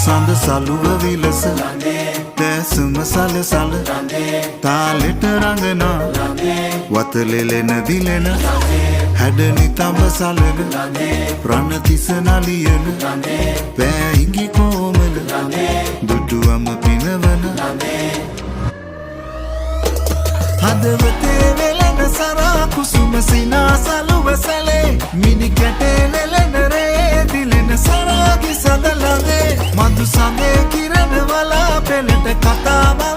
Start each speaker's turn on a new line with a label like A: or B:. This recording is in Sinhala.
A: සඳ සලුව විලස දැසුම සලසල තාලෙට රඟනා වතලෙලෙන දිලෙන හැඩනි තඹ සලන ප්‍රණතිස නලියන පෑහිඟි කෝමල දුටුවම පිනවන හදවතේ වෙලෙන සරා කුසුම සිනා සලුව සැලේ මිනි කැටේ නෙලෙන රේ දිලෙන සරාගි සඳ ළඟේ මధు සඳේ කිරණ වලා පෙළට කතාව